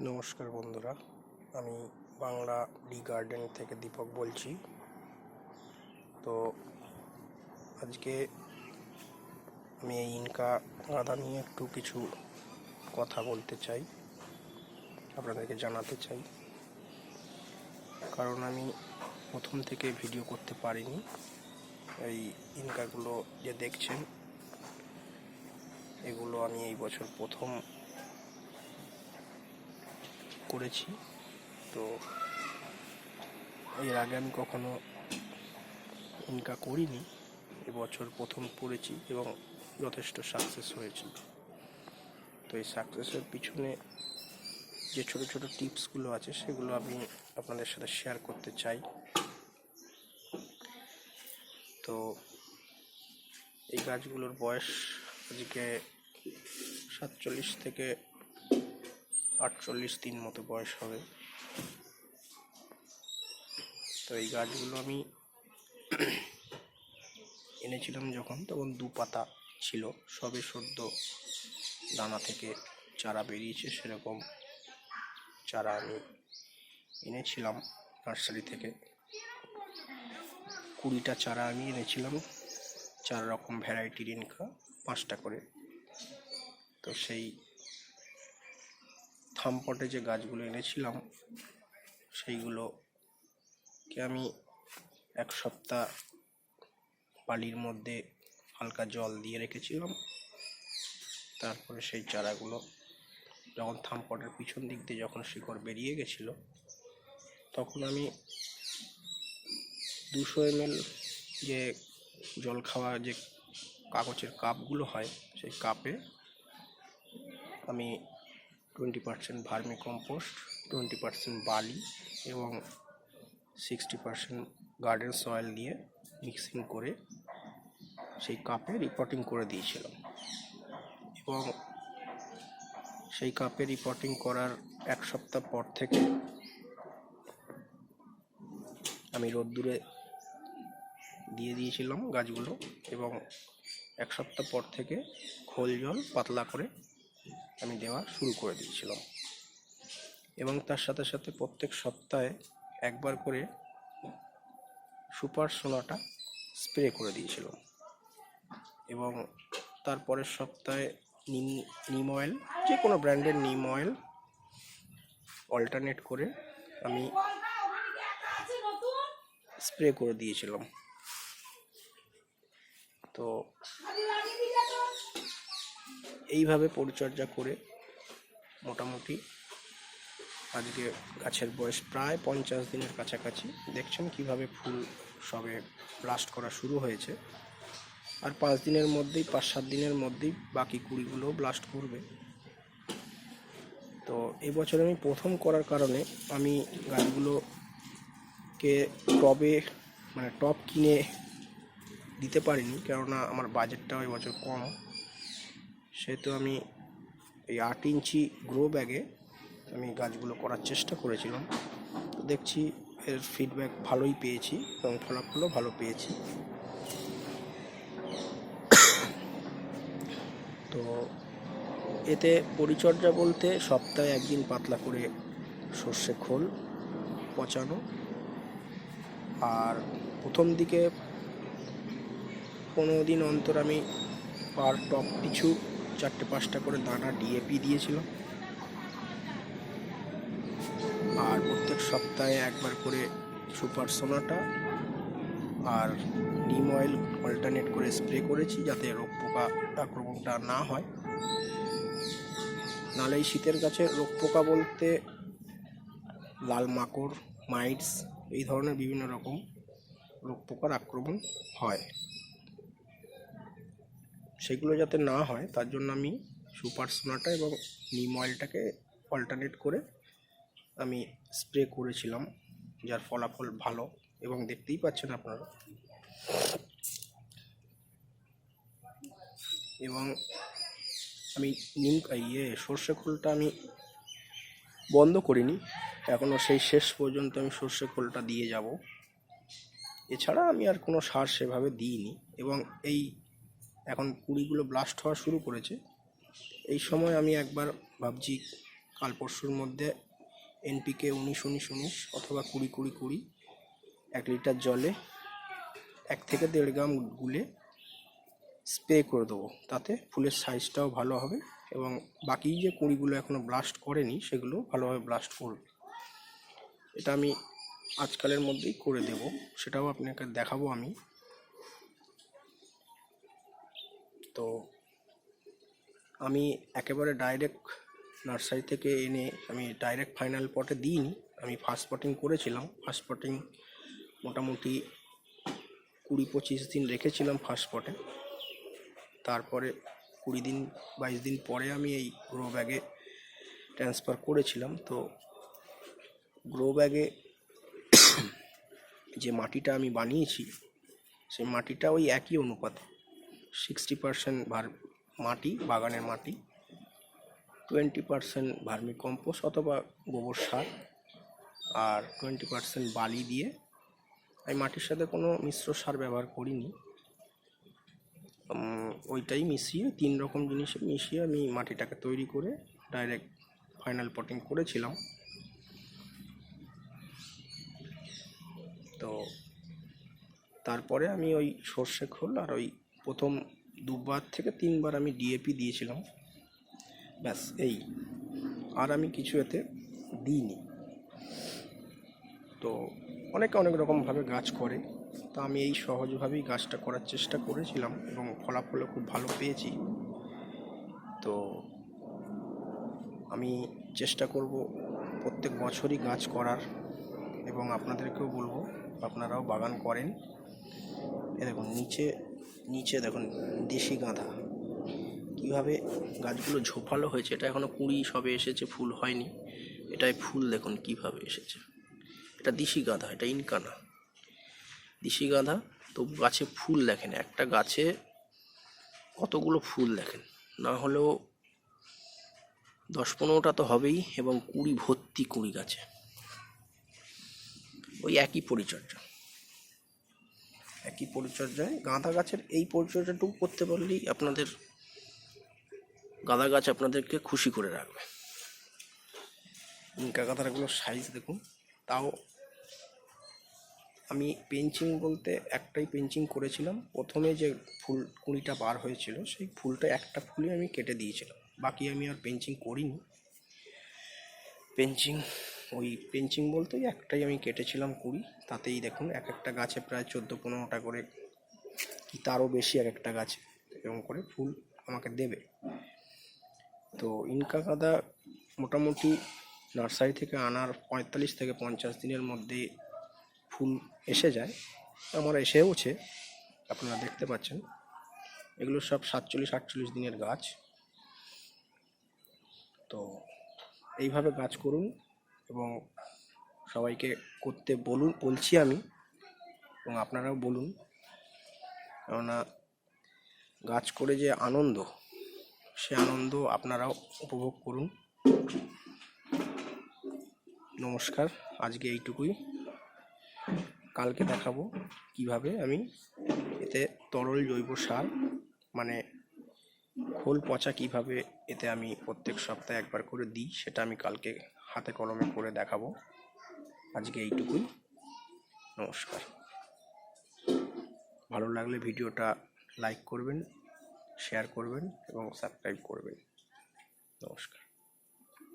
নমস্কার বন্ধুরা, আমি বাংলা ডি গার্ডেন থেকে দীপক বলছি। তো আজকে আমি এই ইনকা গাঁদা নিয়ে একটু কিছু কথা বলতে চাই, আপনাদেরকে জানাতে চাই। কারণ আমি প্রথম থেকে ভিডিও করতে পারিনি। এই ইনকাগুলো যে দেখছেন, এগুলো আমি এই বছর প্রথম করেছি। তো এর আগে আমি কখনো ইনকা করিনি, এবছর প্রথম করেছি এবং যথেষ্ট সাকসেস হয়েছি। তো এই সাকসেসের পিছনে যে ছোট ছোট টিপসগুলো আছে সেগুলো আমি আপনাদের সাথে শেয়ার করতে চাই। তো এই গাছগুলোর বয়স আজকে 47 থেকে 48 দিন মতো বয়স হবে। তো এই গাছগুলো আমি এনেছিলাম যখন, তখন 2 পাতা ছিল, সবে সদ্য দানা থেকে চারা বেরিয়েছে। সেরকম চারা আমি এনেছিলাম নার্সারি থেকে। 20টা চারা আমি এনেছিলাম, 4 রকম ভ্যারাইটির ইনকা, 5টা করে। তো সেই থামপটে যে গাছগুলো এনেছিলাম সেইগুলোকে আমি 1 সপ্তাহ বালির মধ্যে হালকা জল দিয়ে রেখেছিলাম। তারপরে সেই চারাগুলো যখন থামপটের পিছন দিক দিয়ে যখন শিকড় বেরিয়ে গেছিল, তখন আমি 200 ml যে জল খাওয়া যে কাগজের কাপগুলো হয়, সেই কাপে আমি 20% ভার্মি কম্পোস্ট, 20% বালি এবং 60% গার্ডেন সয়েল দিয়ে মিক্সিং করে সেই কাপে রিপোর্টিং করে দিয়েছিলাম। এবং সেই কাপে রিপোর্টিং করার 1 সপ্তাহ পর থেকে আমি রোদ্দুরে দিয়ে দিয়েছিলাম গাছগুলো, এবং 1 সপ্তাহ পর থেকে খোল জল পাতলা করে আমি দেওয়া শুরু করে দিয়েছিলাম। এবং তার সাথে সাথে প্রত্যেক সপ্তাহে একবার করে সুপার সোনাটা স্প্রে করে দিয়েছিলাম। এবং তারপরের সপ্তাহে নিম অয়েল, যে কোনো ব্র্যান্ডের নিম অয়েল অল্টারনেট করে আমি স্প্রে করে দিয়েছিলাম। তো এইভাবে পরিচর্যা করে মোটামুটি আজকে গাছের বয়স প্রায় 50 দিনের কাছাকাছি। দেখছেন কিভাবে ফুল সবে ব্লাস্ট করা শুরু হয়েছে, আর 5 দিনের মধ্যেই, 5-7 দিনের মধ্যেই বাকি কুড়িগুলো ব্লাস্ট করবে। তো এবছর আমি প্রথম করার কারণে আমি গাছগুলোকে টব কিনে দিতে পারিনি, কেননা আমার বাজেটটাও এবছর কম। সেহেতু আমি এই 8 ইঞ্চি গ্রো ব্যাগে আমি গাছগুলো করার চেষ্টা করেছিলাম। তো দেখছি এর ফিডব্যাক ভালোই পেয়েছি এবং ফলাফলও ভালো পেয়েছি। তো এতে পরিচর্যা বলতে সপ্তাহে 1 দিন পাতলা করে সর্ষে খোল পচানো, আর প্রথম দিকে 15 দিন অন্তর আমি পার টব পিছু 4-5টা করে দানা ডিএপি দিয়েছিলাম। আর প্রত্যেক সপ্তাহে একবার করে সুপার সোনাটা আর নিম অয়েল অল্টারনেট করে স্প্রে করেছি, যাতে রোগ পোকা আক্রমণটা না হয়। নাহলে এই শীতের গাছে রোগ পোকা বলতে লাল মাকড়, মাইটস, এই ধরনের বিভিন্ন রকম রোগ পোকার আক্রমণ হয়। সেগুলো যাতে না হয় তার জন্য আমি সুপার সোনাটা এবং নিম অয়েলটাকে অল্টারনেট করে আমি স্প্রে করেছিলাম, যার ফলাফল ভালো, এবং দেখতেই পাচ্ছেন আপনারা। এবং আমি সর্ষে খোলটা আমি বন্ধ করিনি এখনও, সেই শেষ পর্যন্ত আমি সর্ষে খোলটা দিয়ে যাব। এছাড়া আমি আর কোনো সার সেভাবে দিইনি। এবং এই এখন কুড়িগুলো ব্লাস্ট হওয়া শুরু করেছে, এই সময় আমি একবার ভাবছি কাল পরশুর মধ্যে এনপিকে 19-19-19 অথবা 20-20-20 1 লিটার জলে 1 থেকে 1.5 গ্রাম গুলে স্প্রে করে দেবো। তাতে ফুলের সাইজটাও ভালো হবে এবং বাকি যে কুঁড়িগুলো এখনো ব্লাস্ট করেনি সেগুলো ভালোভাবে ব্লাস্ট করবে। এটা আমি আজকালের মধ্যেই করে দেব, সেটাও আপনাকে দেখাবো আমি। তো আমি একেবারে ডাইরেক্ট নার্সারি থেকে এনে আমি ডাইরেক্ট ফাইনাল পটে দিইনি, আমি ফার্স্ট পটিং করেছিলাম। ফার্স্ট পটিং মোটামুটি 20-25 দিন রেখেছিলাম ফার্স্ট পটে, তারপরে 20 দিন 22 দিন পরে আমি এই গ্রো ব্যাগে ট্রান্সফার করেছিলাম। তো গ্রো ব্যাগে যে মাটিটা আমি বানিয়েছি সেই মাটিটা ওই একই অনুপাতে 60% মাটি, বাগানের মাটি, 20% ভার্মি কম্পোস্ট অথবা গোবর সার আর 20% বালি দিয়ে, আমি মাটির সাথে কোনো মিশ্র সার ব্যবহার করিনি। ওইটাই মিশিয়ে 3 রকম জিনিস মিশিয়ে আমি মাটিটাকে তৈরি করে ডাইরেক্ট ফাইনাল পটিং করেছিলাম। তো তারপরে আমি ওই সর্ষে খোল আর ওই প্রথম 2 থেকে 3 বার আমি ডিএপি দিয়েছিলাম, ব্যাস এই, আর আমি কিছু এতে দিইনি। তো অনেকে অনেক রকমভাবে গাছ করে, তো আমি এই সহজভাবেই গাছটা করার চেষ্টা করেছিলাম এবং ফলাফলও খুব ভালো পেয়েছি। তো আমি চেষ্টা করব প্রত্যেক বছরই গাছ করার, এবং আপনাদেরকেও বলবো আপনারাও বাগান করেন। এ দেখুন নিচে দেখুন দেশি গাঁদা কীভাবে গাছগুলো ঝোপালো হয়েছে। এটা এখনও কুঁড়ি সবে এসেছে, ফুল হয়নি। এটায় ফুল দেখুন কীভাবে এসেছে। এটা দেশি গাঁদা, এটা ইনকা না, দেশি গাঁদা। তো গাছে ফুল দেখেন, একটা গাছে কতগুলো ফুল দেখেন, না হলেও 10-15টা তো হবেই, এবং কুঁড়ি ভর্তি কুঁড়ি গাছে। ওই একই পরিচর্যায় গাঁদা গাছের এই পরিচর্যাটুকু করতে পারলেই আপনাদের গাঁদা গাছ আপনাদেরকে খুশি করে রাখবে। ইনকা গাঁদাগুলোর সাইজ দেখুন। তাও আমি পেঞ্চিং বলতে একটাই পেঞ্চিং করেছিলাম। প্রথমে যে ফুল কুঁড়িটা বার হয়েছিল সেই ফুলটা একটা ফুলই আমি কেটে দিয়েছিলাম, বাকি আমি আর পেঞ্চিং করিনি। পেঞ্চিং বলতে একটাই আমি কেটেছিলাম কুঁড়ি, তাতেই দেখুন এক একটা গাছে প্রায় 14-15টা করে কি তারও বেশি এক একটা গাছে এরকম করে ফুল আমাকে দেবে। তো ইনকা গাঁদা মোটামুটি নার্সারি থেকে আনার 45 থেকে 50 দিনের মধ্যে ফুল এসে যায়। আমার এসেওছে, আপনারা দেখতে পাচ্ছেন। এগুলো সব 47-48 দিনের গাছ। তো এইভাবে গাছ করুন এবং সবাইকে করতে বলছি আমি, এবং আপনারাও বলুন, কেননা গাছ করে যে আনন্দ, সে আনন্দ আপনারাও উপভোগ করুন। নমস্কার, আজকে এইটুকুই। কালকে দেখাবো কিভাবে আমি এতে তরল জৈব সার মানে খোল পচা কিভাবে এতে আমি প্রত্যেক সপ্তাহে একবার করে দিই, সেটা আমি কালকে হাতে কলমে করে দেখাবো। আজকে এইটুকুই, নমস্কার। ভালো লাগলে ভিডিওটা লাইক করবেন, শেয়ার করবেন এবং সাবস্ক্রাইব করবেন। নমস্কার।